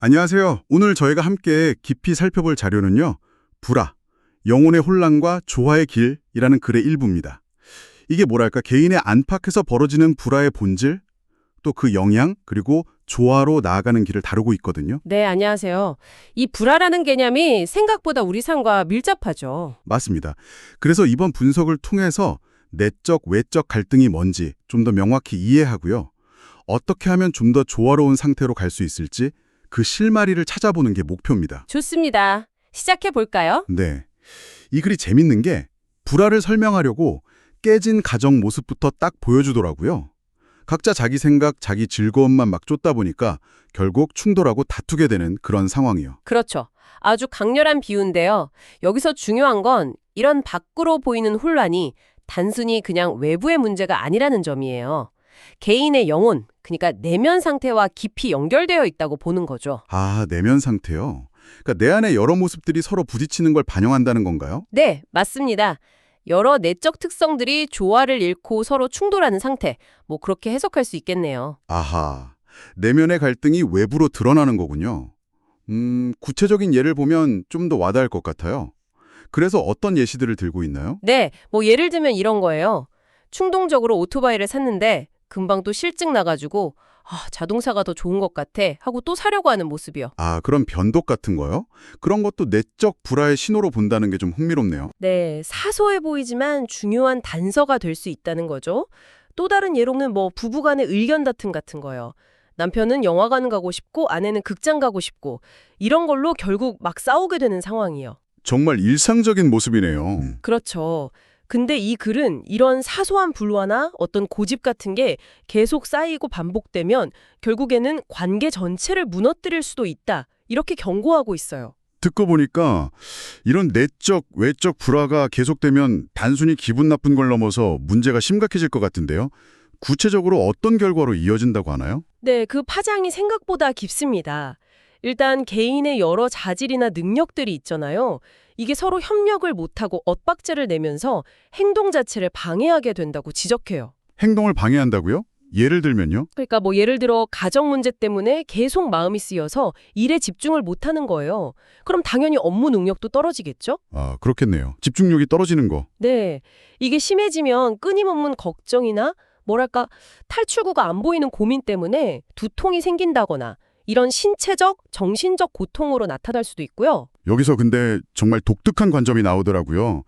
안녕하세요. 오늘 저희가 함께 깊이 살펴볼 자료는요. 불화, 영혼의 혼란과 조화의 길이라는 글의 일부입니다. 이게 뭐랄까 개인의 안팎에서 벌어지는 불화의 본질, 또 그 영향, 그리고 조화로 나아가는 길을 다루고 있거든요. 네, 안녕하세요. 이 불화라는 개념이 생각보다 우리 삶과 밀접하죠. 맞습니다. 그래서 이번 분석을 통해서 내적, 외적 갈등이 뭔지 좀 더 명확히 이해하고요. 어떻게 하면 좀 더 조화로운 상태로 갈 수 있을지 그 실마리를 찾아보는 게 목표입니다. 좋습니다. 시작해 볼까요? 네. 이 글이 재밌는 게 불화를 설명하려고 깨진 가정 모습부터 딱 보여주더라고요. 각자 자기 생각, 자기 즐거움만 막 쫓다 보니까 결국 충돌하고 다투게 되는 그런 상황이요. 그렇죠. 아주 강렬한 비유인데요. 여기서 중요한 건 이런 밖으로 보이는 혼란이 단순히 그냥 외부의 문제가 아니라는 점이에요. 개인의 영혼, 그러니까 내면 상태와 깊이 연결되어 있다고 보는 거죠. 아, 내면 상태요. 그러니까 내 안에 여러 모습들이 서로 부딪히는 걸 반영한다는 건가요? 네, 맞습니다. 여러 내적 특성들이 조화를 잃고 서로 충돌하는 상태, 뭐 그렇게 해석할 수 있겠네요. 아하, 내면의 갈등이 외부로 드러나는 거군요. 구체적인 예를 보면 좀 더 와닿을 것 같아요. 그래서 어떤 예시들을 들고 있나요? 네, 뭐 예를 들면 이런 거예요. 충동적으로 오토바이를 샀는데 금방 또 실증 나가지고 자동차가 더 좋은 것 같아 하고 또 사려고 하는 모습이요. 아, 그런 변덕 같은 거요? 그런 것도 내적 불화의 신호로 본다는 게 좀 흥미롭네요. 네, 사소해 보이지만 중요한 단서가 될 수 있다는 거죠. 또 다른 예로는 뭐 부부간의 의견 다툼 같은 거요. 남편은 영화관 가고 싶고 아내는 극장 가고 싶고 이런 걸로 결국 막 싸우게 되는 상황이요. 정말 일상적인 모습이네요. 그렇죠. 근데 이 글은 이런 사소한 불화나 어떤 고집 같은 게 계속 쌓이고 반복되면 결국에는 관계 전체를 무너뜨릴 수도 있다. 이렇게 경고하고 있어요. 듣고 보니까 이런 내적, 외적 불화가 계속되면 단순히 기분 나쁜 걸 넘어서 문제가 심각해질 것 같은데요. 구체적으로 어떤 결과로 이어진다고 하나요? 네, 그 파장이 생각보다 깊습니다. 일단 개인의 여러 자질이나 능력들이 있잖아요. 이게 서로 협력을 못하고 엇박자를 내면서 행동 자체를 방해하게 된다고 지적해요. 행동을 방해한다고요? 예를 들면요? 그러니까 뭐 예를 들어 가정 문제 때문에 계속 마음이 쓰여서 일에 집중을 못하는 거예요. 그럼 당연히 업무 능력도 떨어지겠죠? 아, 그렇겠네요. 집중력이 떨어지는 거. 네. 이게 심해지면 끊임없는 걱정이나 뭐랄까 탈출구가 안 보이는 고민 때문에 두통이 생긴다거나 이런 신체적, 정신적 고통으로 나타날 수도 있고요. 여기서 근데 정말 독특한 관점이 나오더라고요.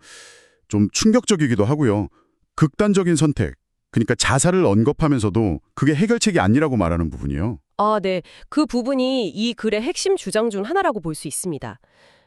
좀 충격적이기도 하고요. 극단적인 선택, 그러니까 자살을 언급하면서도 그게 해결책이 아니라고 말하는 부분이요. 아, 네. 그 부분이 이 글의 핵심 주장 중 하나라고 볼 수 있습니다.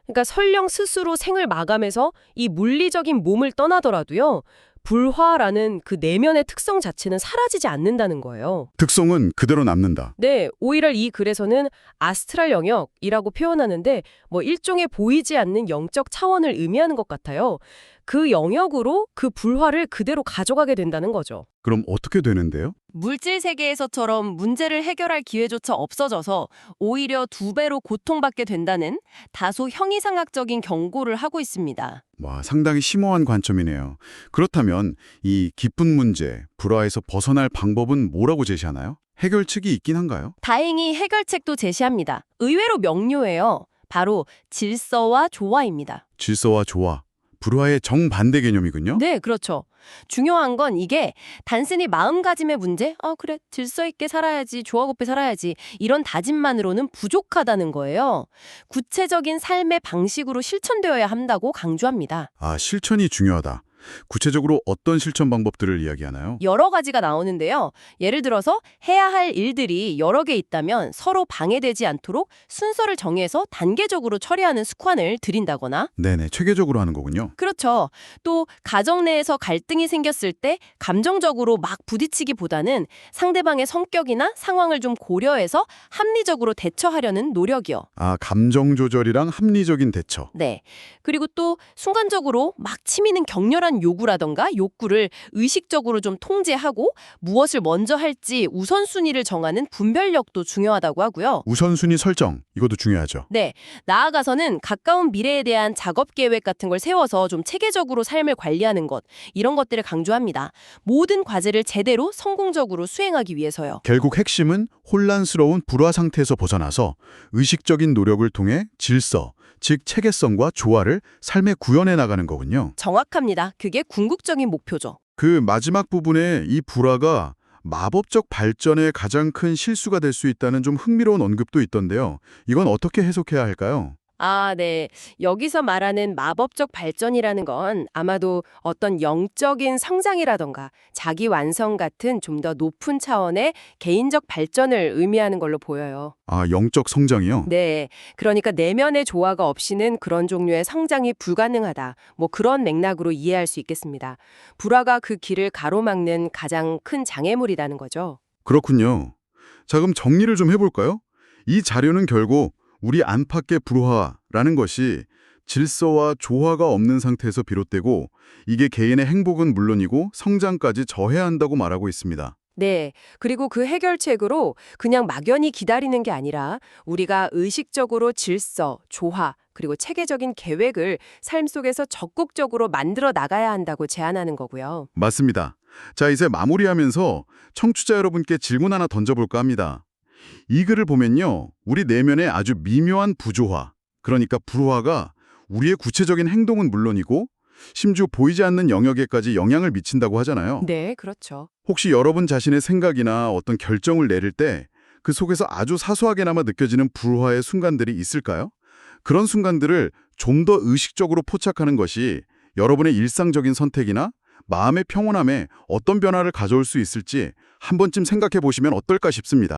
그러니까 설령 스스로 생을 마감해서 이 물리적인 몸을 떠나더라도요. 불화라는 그 내면의 특성 자체는 사라지지 않는다는 거예요. 특성은 그대로 남는다. 네, 오히려 이 글에서는 아스트랄 영역이라고 표현하는데 뭐 일종의 보이지 않는 영적 차원을 의미하는 것 같아요. 그 영역으로 그 불화를 그대로 가져가게 된다는 거죠. 그럼 어떻게 되는데요? 물질 세계에서처럼 문제를 해결할 기회조차 없어져서 오히려 2배로 고통받게 된다는 다소 형이상학적인 경고를 하고 있습니다. 와, 상당히 심오한 관점이네요. 그렇다면 이 깊은 문제, 불화에서 벗어날 방법은 뭐라고 제시하나요? 해결책이 있긴 한가요? 다행히 해결책도 제시합니다. 의외로 명료해요. 바로 질서와 조화입니다. 질서와 조화, 불화의 정반대 개념이군요. 네, 그렇죠. 중요한 건 이게 단순히 마음가짐의 문제, 그래, 질서 있게 살아야지, 조화롭게 살아야지, 이런 다짐만으로는 부족하다는 거예요. 구체적인 삶의 방식으로 실천되어야 한다고 강조합니다. 아, 실천이 중요하다. 구체적으로 어떤 실천 방법들을 이야기하나요? 여러 가지가 나오는데요. 예를 들어서 해야 할 일들이 여러 개 있다면 서로 방해되지 않도록 순서를 정해서 단계적으로 처리하는 습관을 들인다거나 네네, 체계적으로 하는 거군요. 그렇죠. 또 가정 내에서 갈등이 생겼을 때 감정적으로 막 부딪히기보다는 상대방의 성격이나 상황을 좀 고려해서 합리적으로 대처하려는 노력이요. 아, 감정 조절이랑 합리적인 대처. 네. 그리고 또 순간적으로 막 치미는 격렬한 특별한 요구라던가 욕구를 의식적으로 좀 통제하고 무엇을 먼저 할지 우선순위를 정하는 분별력도 중요하다고 하고요. 우선순위 설정, 이것도 중요하죠. 네, 나아가서는 가까운 미래에 대한 작업 계획 같은 걸 세워서 좀 체계적으로 삶을 관리하는 것, 이런 것들을 강조합니다. 모든 과제를 제대로 성공적으로 수행하기 위해서요. 결국 핵심은 혼란스러운 불화 상태에서 벗어나서 의식적인 노력을 통해 질서, 즉 체계성과 조화를 삶에 구현해 나가는 거군요. 정확합니다. 그게 궁극적인 목표죠. 그 마지막 부분에 이 불화가 마법적 발전의 가장 큰 실수가 될 수 있다는 좀 흥미로운 언급도 있던데요. 이건 어떻게 해석해야 할까요? 아, 네. 여기서 말하는 마법적 발전이라는 건 아마도 어떤 영적인 성장이라던가 자기 완성 같은 좀 더 높은 차원의 개인적 발전을 의미하는 걸로 보여요. 아, 영적 성장이요? 네. 그러니까 내면의 조화가 없이는 그런 종류의 성장이 불가능하다. 뭐 그런 맥락으로 이해할 수 있겠습니다. 불화가 그 길을 가로막는 가장 큰 장애물이라는 거죠. 그렇군요. 자, 그럼 정리를 좀 해볼까요? 이 자료는 결국 우리 안팎의 불화라는 것이 질서와 조화가 없는 상태에서 비롯되고 이게 개인의 행복은 물론이고 성장까지 저해한다고 말하고 있습니다. 네. 그리고 그 해결책으로 그냥 막연히 기다리는 게 아니라 우리가 의식적으로 질서, 조화, 그리고 체계적인 계획을 삶 속에서 적극적으로 만들어 나가야 한다고 제안하는 거고요. 맞습니다. 자, 이제 마무리하면서 청취자 여러분께 질문 하나 던져볼까 합니다. 이 글을 보면요, 우리 내면의 아주 미묘한 부조화, 그러니까 불화가 우리의 구체적인 행동은 물론이고 심지어 보이지 않는 영역에까지 영향을 미친다고 하잖아요. 네, 그렇죠. 혹시 여러분 자신의 생각이나 어떤 결정을 내릴 때 그 속에서 아주 사소하게나마 느껴지는 불화의 순간들이 있을까요? 그런 순간들을 좀 더 의식적으로 포착하는 것이 여러분의 일상적인 선택이나 마음의 평온함에 어떤 변화를 가져올 수 있을지 한 번쯤 생각해 보시면 어떨까 싶습니다.